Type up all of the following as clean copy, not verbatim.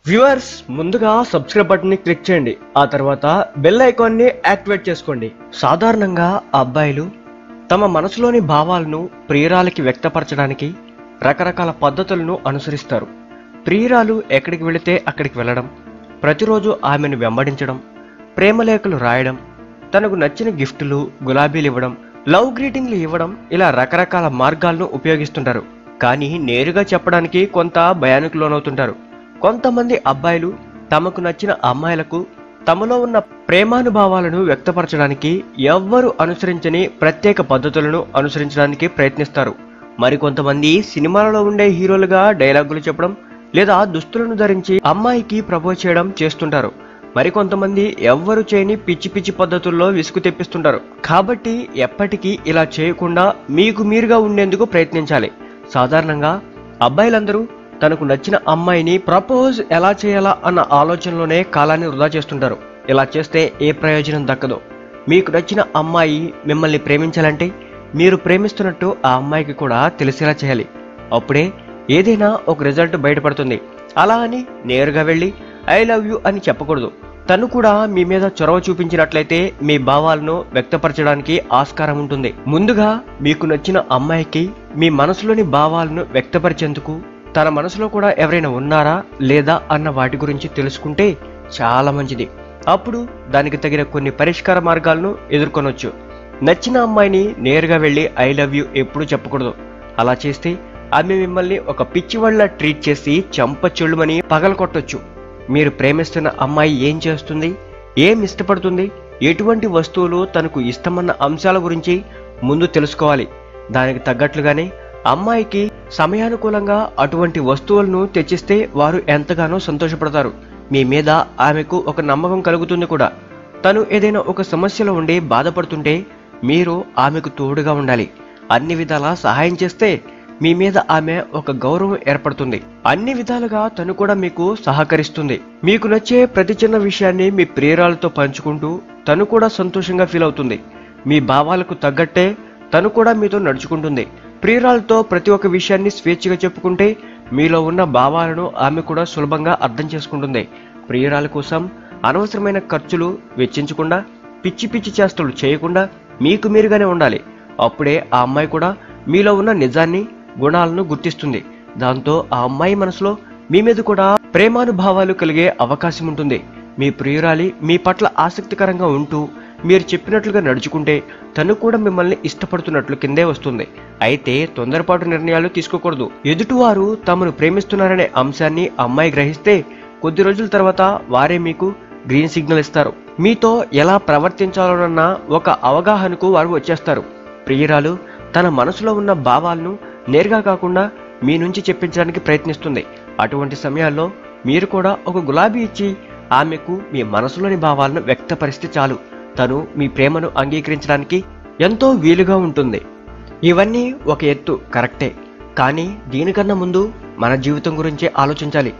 Viewers, ముందుగా subscribe button ని click చేయండి. ఆ తర్వాత బెల్ ఐకాన్ ని యాక్టివేట్ చేసుకోండి. సాధారణంగా అబ్బాయిలు తమ మనసులోని భావాలను ప్రియురాలికి వ్యక్తపరచడానికి రకరకాల పద్ధతులను అనుసరిస్తారు. ప్రియురాలు ఎక్కడికి వెళితే అక్కడికి వెళ్ళడం, ప్రతిరోజు ఆమెను వెంబడించడం, ప్రేమలేఖలు రాయడం, తనకు నచ్చిన గిఫ్టులు, గులాబీలు ఇవ్వడం, లవ్ గ్రీటింగ్లు ఇవ్వడం, ఇలా రకరకాల మార్గాలను ఉపయోగిస్తుంటారు. కానీ నేరుగా చెప్పడానికి కొంత భయానికి లోనవుతుంటారు. కొంతమంది అబ్బాయిలు తమకు నచ్చిన అమ్మాయిలకు తమలో ఉన్న ప్రేమానుభావాలను వ్యక్తపరచడానికి ఎవ్వరూ అనుసరించని ప్రత్యేక పద్ధతులను అనుసరించడానికి ప్రయత్నిస్తారు. మరికొంతమంది సినిమాలలో ఉండే హీరోలుగా డైలాగులు చెప్పడం లేదా దుస్తులను ధరించి అమ్మాయికి ప్రపోజ్ చేయడం చేస్తుంటారు. మరికొంతమంది ఎవ్వరు చేయని పిచ్చి పిచ్చి పద్ధతుల్లో విసుగు తెప్పిస్తుంటారు. కాబట్టి ఎప్పటికీ ఇలా చేయకుండా మీకు మీరుగా ఉండేందుకు ప్రయత్నించాలి. సాధారణంగా అబ్బాయిలందరూ తనకు నచ్చిన అమ్మాయిని ప్రపోజ్ ఎలా చేయాలా అన్న ఆలోచనలోనే కాలాన్ని వృధా చేస్తుంటారు. ఇలా చేస్తే ఏ ప్రయోజనం దక్కదు. మీకు నచ్చిన అమ్మాయి మిమ్మల్ని ప్రేమించాలంటే మీరు ప్రేమిస్తున్నట్టు ఆ అమ్మాయికి కూడా తెలిసేలా చేయాలి. అప్పుడే ఏదైనా ఒక రిజల్ట్ బయటపడుతుంది. అలా అని నేరుగా వెళ్ళి ఐ లవ్ యూ అని చెప్పకూడదు. తను కూడా మీ మీద చొరవ చూపించినట్లయితే మీ భావాలను వ్యక్తపరచడానికి ఆస్కారం ఉంటుంది. ముందుగా మీకు నచ్చిన అమ్మాయికి మీ మనసులోని భావాలను వ్యక్తపరిచేందుకు తన మనసులో కూడా ఎవరైనా ఉన్నారా లేదా అన్న వాటి గురించి తెలుసుకుంటే చాలా మంచిది. అప్పుడు దానికి తగిన కొన్ని పరిష్కార మార్గాలను ఎదుర్కొనొచ్చు. నచ్చిన అమ్మాయిని నేరుగా వెళ్ళి ఐ లవ్ యూ ఎప్పుడు చెప్పకూడదు. అలా చేస్తే ఆమె మిమ్మల్ని ఒక పిచ్చివాళ్ళ ట్రీట్ చేసి చెంప చెళ్ళుమని పగలకొట్టొచ్చు. మీరు ప్రేమిస్తున్న అమ్మాయి ఏం చేస్తుంది, ఏం ఇష్టపడుతుంది, ఎటువంటి వస్తువులు తనకు ఇష్టమన్న అంశాల గురించి ముందు తెలుసుకోవాలి. దానికి తగ్గట్లుగానే అమ్మాయికి సమయానుకూలంగా అటువంటి వస్తువులను తెచ్చిస్తే వారు ఎంతగానో సంతోషపడతారు. మీ మీద ఆమెకు ఒక నమ్మకం కలుగుతుంది కూడా. తను ఏదైనా ఒక సమస్యలో ఉండి బాధపడుతుంటే మీరు ఆమెకు తోడుగా ఉండాలి. అన్ని విధాలా సహాయం చేస్తే మీ మీద ఆమె ఒక గౌరవం ఏర్పడుతుంది. అన్ని విధాలుగా తను కూడా మీకు సహకరిస్తుంది. మీకు నచ్చే ప్రతి చిన్న విషయాన్ని మీ ప్రియురాలతో పంచుకుంటూ తను కూడా సంతోషంగా ఫీల్ అవుతుంది. మీ భావాలకు తగ్గట్టే తను కూడా మీతో నడుచుకుంటుంది. ప్రియురాలతో ప్రతి ఒక్క విషయాన్ని స్వేచ్ఛగా చెప్పుకుంటే మీలో ఉన్న భావాలను ఆమె కూడా సులభంగా అర్థం చేసుకుంటుంది. ప్రియురాల కోసం అనవసరమైన ఖర్చులు వెచ్చించకుండా, పిచ్చి పిచ్చి చేష్టలు చేయకుండా మీకు మీరుగానే ఉండాలి. అప్పుడే ఆ అమ్మాయి కూడా మీలో ఉన్న నిజాన్ని, గుణాలను గుర్తిస్తుంది. దాంతో ఆ అమ్మాయి మనసులో మీ మీద కూడా ప్రేమానుభావాలు కలిగే అవకాశం ఉంటుంది. మీ ప్రియురాలి మీ పట్ల ఆసక్తికరంగా ఉంటూ మీరు చెప్పినట్లుగా నడుచుకుంటే తను కూడా మిమ్మల్ని ఇష్టపడుతున్నట్లు కిందే వస్తుంది. అయితే తొందరపాటు నిర్ణయాలు తీసుకోకూడదు. ఎదుటివారు తమను ప్రేమిస్తున్నారనే అంశాన్ని అమ్మాయి గ్రహిస్తే కొద్ది రోజుల తర్వాత వారే మీకు గ్రీన్ సిగ్నల్ ఇస్తారు. మీతో ఎలా ప్రవర్తించాలోనన్న ఒక అవగాహనకు వారు వచ్చేస్తారు. ప్రియురాలు తన మనసులో ఉన్న భావాలను నేరుగా కాకుండా మీ నుంచి చెప్పించడానికి ప్రయత్నిస్తుంది. అటువంటి సమయాల్లో మీరు కూడా ఒక గులాబీ ఇచ్చి ఆమెకు మీ మనసులోని భావాలను వ్యక్తపరిస్తే చాలు. తను మీ ప్రేమను అంగీకరించడానికి ఎంతో వీలుగా ఉంటుంది. ఇవన్నీ ఒక ఎత్తు కరెక్టే, కానీ దీనికన్నా ముందు మన జీవితం గురించి ఆలోచించాలి.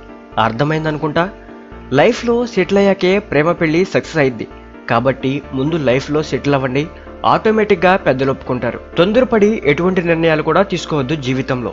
అర్థమైందనుకుంటా. లైఫ్లో సెటిల్ అయ్యాకే ప్రేమ పెళ్లి సక్సెస్ అయింది. కాబట్టి ముందు లైఫ్లో సెటిల్ అవ్వండి. ఆటోమేటిక్గా పెద్దలు ఒప్పుకుంటారు. తొందరపడి ఎటువంటి నిర్ణయాలు కూడా తీసుకోవద్దు జీవితంలో.